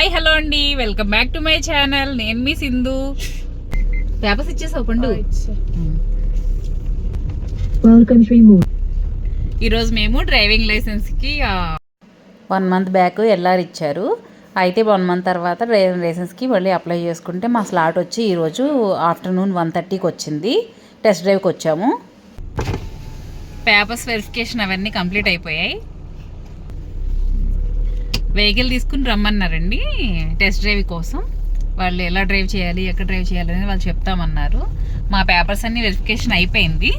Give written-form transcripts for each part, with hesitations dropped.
Hi hello అండి, welcome back to my channel. నేను మీ Sindhu. Papers ఇచ్చేసావు పండు. ఈరోజు మేము డ్రైవింగ్ లైసెన్స్కి 1 month బ్యాక్ ఎల్ఆర్ ఇచ్చారు. అయితే 1 month తర్వాత డ్రైవింగ్ లైసెన్స్కి మళ్ళీ అప్లై చేసుకుంటే మా స్లాట్ వచ్చి ఈరోజు ఆఫ్టర్నూన్ 1:30కి వచ్చింది. టెస్ట్ డ్రైవ్కి వచ్చాము. పేపర్స్ వెరిఫికేషన్ అవన్నీ కంప్లీట్ అయిపోయాయి. వెహికల్ తీసుకుని రమ్మన్నారండి టెస్ట్ డ్రైవ్ కోసం. వాళ్ళు ఎలా డ్రైవ్ చేయాలి, ఎక్కడ డ్రైవ్ చేయాలి అనేది వాళ్ళు చెప్తామన్నారు. మా పేపర్స్ అన్నీ వెరిఫికేషన్ అయిపోయింది.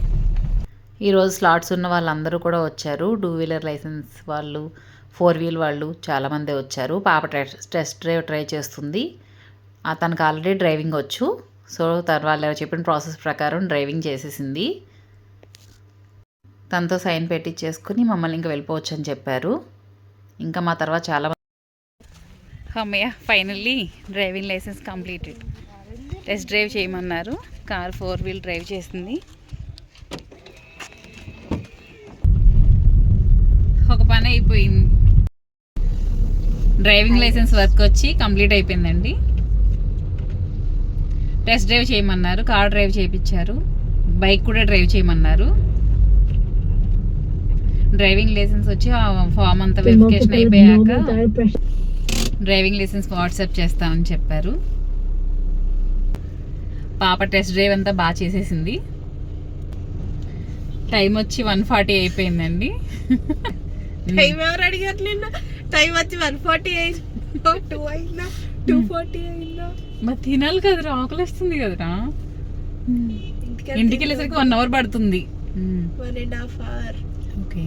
ఈరోజు స్లాట్స్ ఉన్న వాళ్ళందరూ కూడా వచ్చారు. 2 వీలర్ లైసెన్స్ వాళ్ళు, 4 వీల్ వాళ్ళు చాలామంది వచ్చారు. పాప టెస్ట్ డ్రైవ్ ట్రై చేస్తుంది. తనకు ఆల్రెడీ డ్రైవింగ్ వచ్చు. సో వాళ్ళు చెప్పిన ప్రాసెస్ ప్రకారం డ్రైవింగ్ చేసేసింది. తనతో సైన్ పెట్టించేసుకుని మమ్మల్ని ఇంకా వెళ్ళిపోవచ్చు అని చెప్పారు. ఇంకా మా తర్వాత చాలా అమ్మయ్య finally driving licence completed. Test drive చేయమన్నారు. కార్ 4 వీల్ డ్రైవ్ చేసింది. ఒక పని అయిపోయింది. డ్రైవింగ్ లైసెన్స్ వర్క్ వచ్చి కంప్లీట్ అయిపోయిందండి. టెస్ట్ డ్రైవ్ చేయమన్నారు. కార్ డ్రైవ్ చేయించారు. బైక్ కూడా డ్రైవ్ చేయమన్నారు. డ్రైవింగ్ లైసెన్స్ వచ్చి ఫామ్ అంతా వెరిఫికేషన్ అయిపోయాక డ్రైవింగ్ లైసెన్స్ వాట్సాప్ చేస్తామని చెప్పారు. పాప టెస్ట్ డ్రైవ్ అంతా బాగా చేసేసింది. టైం వచ్చి 1:40 అయిపోయిందండి. టైం ఎవరు అడిగారు? టైం వచ్చి 1:40 అయింది. 2:40 అయిందా? మరి తినాలి కదరా, ఆకలి వస్తుంది కదరా. ఇంటికి వెళ్ళేసరికి 1 hour పడుతుంది. 1.5 hours. ఓకే.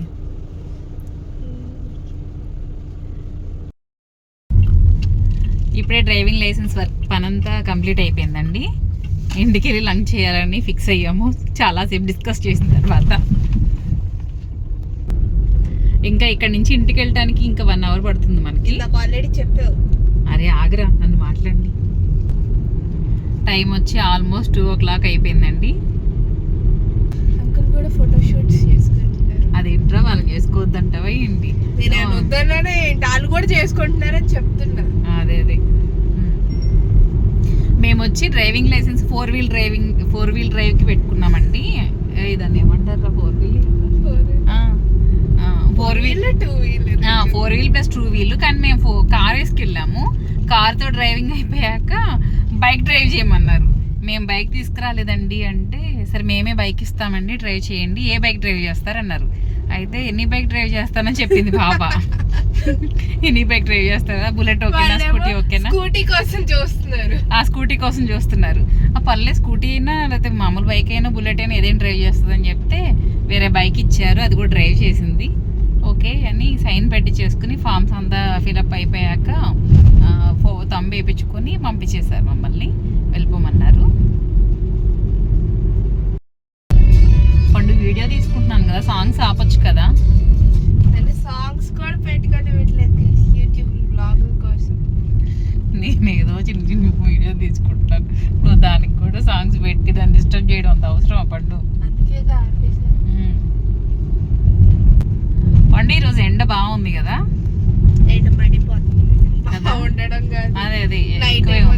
ఇప్పుడే డ్రైవింగ్ లైసెన్స్ వర్క్ పనంతా కంప్లీట్ అయిపోయిందండి. ఇంటికి వెళ్ళి లంచ్ చేయాలని ఫిక్స్ అయ్యాము. చాలాసేపు డిస్కస్ చేసిన తర్వాత ఇంకా ఇక్కడ నుంచి ఇంటికి వెళ్ళటానికి ఇంకా 1 hour పడుతుంది మనకి. ఆల్రెడీ చెప్పావు. అరే ఆగరా, నన్ను మాట్లాడండి. టైం వచ్చి ఆల్మోస్ట్ 2 o'clock అయిపోయిందండి. అంకుల్ కూడా ఫోటోషూట్స్ చేసుకుంటున్నారు. అదేంట్రా, వాళ్ళని చేసుకోవద్దంటావా ఏంటి? నేను వద్దన్నానే ఏంటి, వాళ్ళు కూడా చేసుకుంటున్నారని చెప్తున్నా. అదే మేము వచ్చి డ్రైవింగ్ లైసెన్స్ 4 వీల్ డ్రైవ్కి పెట్టుకున్నామండి. ఇదాన్ని ఏమంటారా, 4 wheel 4 wheel 2 wheel 4 wheel plus 2 wheel. కానీ మేము కార్ వేసుకెళ్ళాము. కార్తో డ్రైవింగ్ అయిపోయాక బైక్ డ్రైవ్ చేయమన్నారు. మేము బైక్ తీసుకురాలేదండి అంటే, సరే మేమే బైక్ ఇస్తామండి, డ్రైవ్ చేయండి. ఏ బైక్ డ్రైవ్ చేస్తారన్నారు. అయితే ఎన్ని బైక్ డ్రైవ్ చేస్తానని చెప్పింది పాప. ఎన్ని బైక్ డ్రైవ్ చేస్తారా, బుల్లెట్ ఓకేనా, స్కూటీ ఓకేనా? స్కూటీ కోసం చూస్తున్నారు. స్కూటీ కోసం చూస్తున్నారు. పర్లే స్కూటీ అయినా లేకపోతే మామూలు బైక్ అయినా బుల్లెట్ అయినా ఏదైనా డ్రైవ్ చేస్తుందని చెప్తే వేరే బైక్ ఇచ్చారు. అది కూడా డ్రైవ్ చేసింది. ఓకే అని సైన్ పెట్టి చేసుకుని ఫామ్స్ అంతా ఫిలప్ అయిపోయాక తంబు వేయించుకొని పంపించేశారు. మమ్మల్ని వెళ్ళిపోమన్నారు. పండు వీడియో తీసుకుంటున్నాను కదా, సాంగ్స్ ఆపొచ్చు కదా. సాంగ్స్ కూడా పెట్టుకొని పెట్టలేదు యూట్యూబ్ బ్లాగుల కోసం. నేను ఏదో చిన్న చిన్న వీడియో తీసుకుంటున్నాను. నువ్వు దానికి కూడా సాంగ్స్ పెట్టి దాన్ని డిస్టర్బ్ చేయడం అంత అవసరం పండు. అందుకే పండు ఈరోజు ఎండ బాగుంది కదా. ఎండ మండిపోతుంది ఉండడం కాదు. అదే మధ్యాహ్నం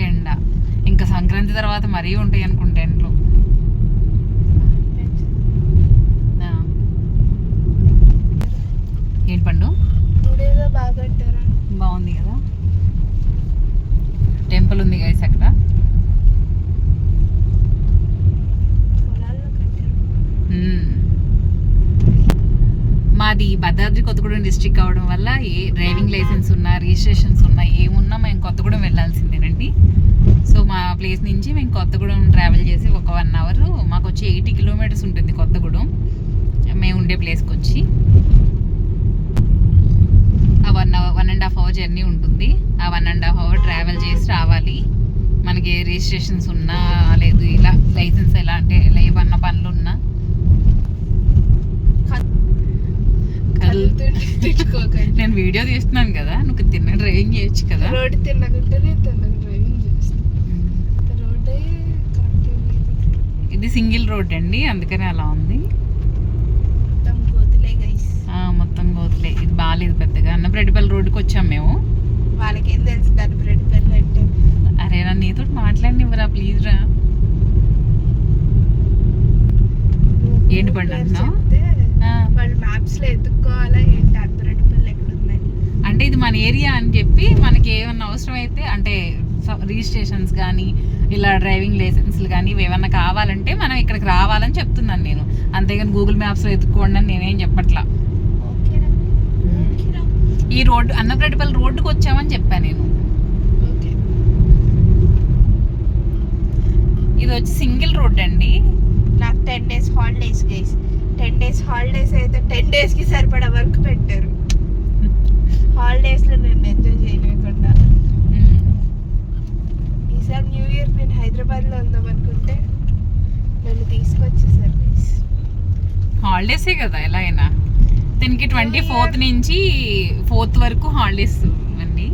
ఎండ ఇంకా సంక్రాంతి తర్వాత మరీ ఉంటాయి అనుకుంటా ఎండలు. ఏంటి పండు బాగుంది కదా. టెంపుల్ ఉంది గైస్ అక్కడ. మాది భద్రాద్రి కొత్తగూడెం డిస్ట్రిక్ట్ అవడం వల్ల ఏ డ్రైవింగ్ లైసెన్స్ ఉన్నా, రిజిస్ట్రేషన్స్ ఉన్నా, ఏమున్నా మేము కొత్తగూడెం వెళ్ళాల్సిందేనండి. సో మా ప్లేస్ నుంచి మేము కొత్తగూడెం ట్రావెల్ చేసి ఒక 1 hour, మాకు వచ్చి 80 kilometers ఉంటుంది కొత్తగూడెం మేము ఉండే ప్లేస్కి వచ్చి. 1.5 hour జర్నీ ఉంటుంది. 1.5 hour ట్రావెల్ చేసి రావాలి. మనకి ఏ రిజిస్ట్రేషన్స్ ఉన్నా లేదు, ఇలా లైసెన్స్ ఎలా అంటే ఏమన్నా పనులు ఉన్నా నేను వీడియో తీస్తున్నాను కదా, నువ్వు తిన్న డ్రైవింగ్ చేయొచ్చు కదా. రోడ్డు తిన్నకుంటేనే డ్రైవింగ్ చేస్తాను. ఇది సింగిల్ రోడ్ అండి, అందుకని అలా ఉంది. మొత్తం గోతులే. ఇది బాగాలేదు పెద్దగా. అన్నప్రెడ్డిపల్లి రోడ్ రోడ్డుకి వచ్చాం మేము. వాళ్ళకి ఏం తెలుసు అన్నపరెడ్డిపల్లి అంటే. అరే నా నీతో మాట్లాడినివ్వరా ప్లీజ్ రా. ఏంటి బండి అంటున్నావు? వాళ్ళు మ్యాప్స్ లో ఎత్తుక్కోవాలా ఏంటి అన్నపరెడ్డిపల్లి ఎక్కడ ఉన్నాయి అంటే ఇది మన ఏరియా అని చెప్పి మనకి ఏమన్నా అవసరం అయితే అంటే రిజిస్ట్రేషన్స్ కానీ ఇలా డ్రైవింగ్ లైసెన్స్లు కానీ ఏమన్నా కావాలంటే మనం ఇక్కడికి రావాలని చెప్తున్నాను నేను. అంతేగాని గూగుల్ మ్యాప్స్లో ఎత్తుక్కోండి అని నేనేం చెప్పట్లా. ఈ రోడ్డు అన్నపరెడ్డిపల్లి రోడ్డుకి వచ్చామని చెప్పాను నేను. ఇది వచ్చి సింగిల్ రోడ్ అండి. నాకు 10 days holidays guys. 10 days holidays అయితే 10 days కి సరిపడా వర్క్ పెట్టారు. హాలిడేస్ లో నేను ఎంజాయ్ చేయలేకుండా ఈసారి న్యూ ఇయర్ నేను హైదరాబాద్ లో ఉందాం అనుకుంటే నన్ను తీసుకొచ్చేసారు గైస్. హాలిడేసే కదా ఎలా అయినా. దీనికి 24th నుంచి 4th వరకు హాలిడేస్ అండి.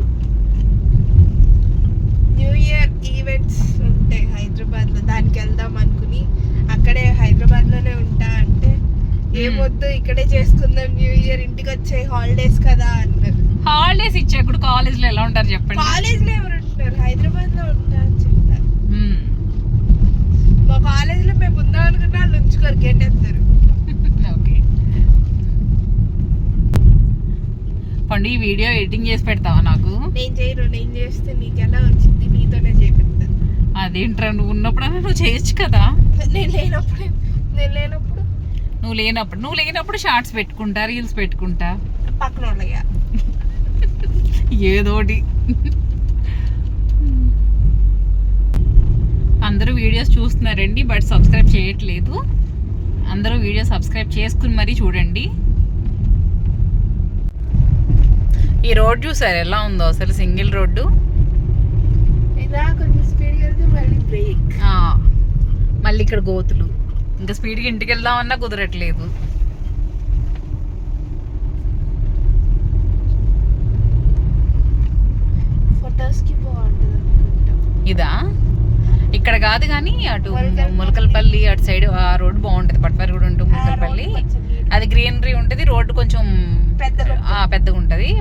న్యూ ఇయర్ ఈవెంట్స్ ఉంటాయి హైదరాబాద్ లో, దానికి వెళ్దాం అనుకుని అక్కడే హైదరాబాద్ లోనే ఉంటా అంటే ఏమొద్దు ఇక్కడే చేసుకుందాం న్యూ ఇయర్, ఇంటికి వచ్చే హాలిడేస్ కదా అన్నారు. హాలిడేస్ ఇచ్చేప్పుడు కాలేజ్ లో ఎలా ఉంటారు చెప్పండి? కాలేజ్ లో ఎవరు ఉంటున్నారు, హైదరాబాద్ లో ఉంటా అని చెప్తారు. మా కాలేజ్ లో మేము ఉందాం అనుకున్న వాళ్ళు ఉంచుకోరు, గెంటేస్తారు. ఓకే పండు, ఈ వీడియో ఎడిటింగ్ చేసి పెడతావా నాకు? నేను చేయను, నేను చేస్తే నీకు ఎలా వచ్చింది, నీతోనే చేపిస్తా. అదేంట్రా నువ్వు ఉన్నప్పుడన్నా నువ్వు చేయొచ్చు కదా. నేను లేనప్పుడు షార్ట్స్ పెట్టుకుంటా, రీల్స్ పెట్టుకుంటా, పక్కన వాళ్ళగా ఏదోటి. అందరూ వీడియోస్ చూస్తున్నారండి బట్ సబ్స్క్రైబ్ చేయట్లేదు. అందరూ వీడియో సబ్స్క్రైబ్ చేసుకుని మరీ చూడండి. ఈ రోడ్ చూసారు ఎలా ఉందో అసలు, సింగిల్ రోడ్డు. కొంచెం స్పీడ్గా వెళ్తే మళ్ళీ బ్రేక్, మళ్ళీ ఇక్కడ గోతులు. ఇంకా స్పీడ్గా ఇంటికి వెళ్దామన్నా కుదరట్లేదు. ఫొటోస్కి బాగుంటుంది అనుకుంటా. ఇదా ఇక్కడ కాదు కానీ అటు ములకలపల్లి అటు సైడ్ ఆ రోడ్డు బాగుంటుంది. పట్వారిగూడ ఉంటుంది ములకలపల్లి, అది గ్రీనరీ ఉంటుంది. రోడ్డు కొంచెం పెద్దగా ఉంటుంది,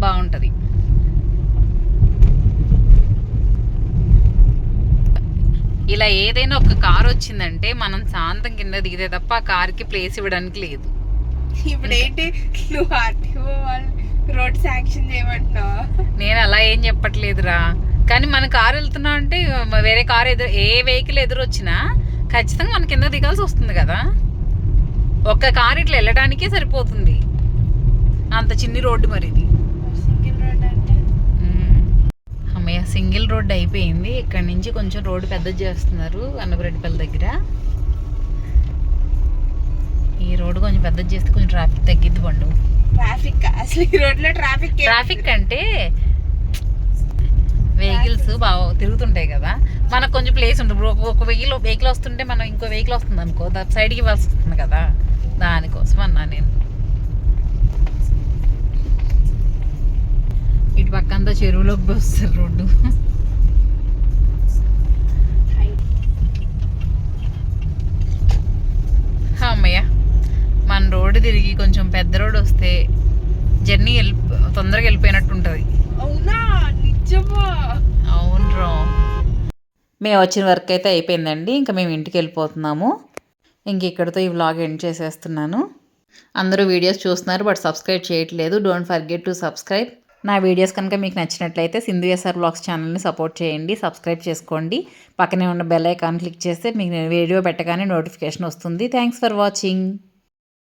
బాగుంటుంది. ఇలా ఏదైనా ఒక కార్ వచ్చిందంటే మనం శాంతం కింద దిగితే తప్ప ఆ కార్కి ప్లేస్ ఇవ్వడానికి లేదు. ఇప్పుడు ఏంటి నువ్వు ఆర్టీఓ రోడ్ శాంక్షన్ చేయమంటున్నావా? నేను అలా ఏం చెప్పట్లేదురా, కానీ మన కారు వెళ్తున్నా అంటే వేరే కారు ఏ వెహికల్ ఎదురు వచ్చినా ఖచ్చితంగా మన కింద దిగాల్సి వస్తుంది కదా. ఒక్క కారు ఇట్లా వెళ్ళడానికే సరిపోతుంది, అంత చిన్ని రోడ్డు మరి ఇది. అమ్మయ్య సింగిల్ రోడ్డు అయిపోయింది. ఇక్కడ నుంచి కొంచెం రోడ్డు పెద్దది చేస్తున్నారు అన్నపరెడ్డిపల్లి దగ్గర. ఈ రోడ్డు కొంచెం పెద్దది చేస్తే కొంచెం ట్రాఫిక్ తగ్గిద్ది పండు. ట్రాఫిక్ అంటే వెహికల్స్ బాగా తిరుగుతుంటాయి కదా, మనకు కొంచెం ప్లేస్ ఉంటుంది. ఒక వెహికల్ వస్తుంటే మనం ఇంకో వెహికల్ వస్తుంది అనుకో, సైడ్కి ఇవ్వాల్సి వస్తుంది కదా, దానికోసం అన్నా నేను. ఇటు పక్కంతా చెరువులోకి వస్తారు రోడ్డు. అమ్మయ్య మన రోడ్డు తిరిగి కొంచెం పెద్ద రోడ్డు వస్తే జర్నీ తొందరగా వెళ్ళిపోయినట్టు ఉంటుంది. అవునరా. మేము వచ్చిన వర్క్ అయితే అయిపోయిందండి, ఇంకా మేము ఇంటికి వెళ్ళిపోతున్నాము. ఇంక ఇక్కడితో ఈ వ్లాగ్ ఎండ్ చేసేస్తున్నాను. అందరూ వీడియోస్ చూస్తున్నారు బట్ సబ్స్క్రైబ్ చేయట్లేదు. Don't forget to subscribe. నా వీడియోస్ కనుక మీకు నచ్చినట్లయితే సింధు ఎస్ఆర్ వ్లాగ్స్ ఛానల్ని సపోర్ట్ చేయండి, సబ్స్క్రైబ్ చేసుకోండి. పక్కనే ఉన్న బెల్ ఐకాన్ క్లిక్ చేస్తే మీకు వీడియో పెట్టగానే నోటిఫికేషన్ వస్తుంది. Thanks for watching.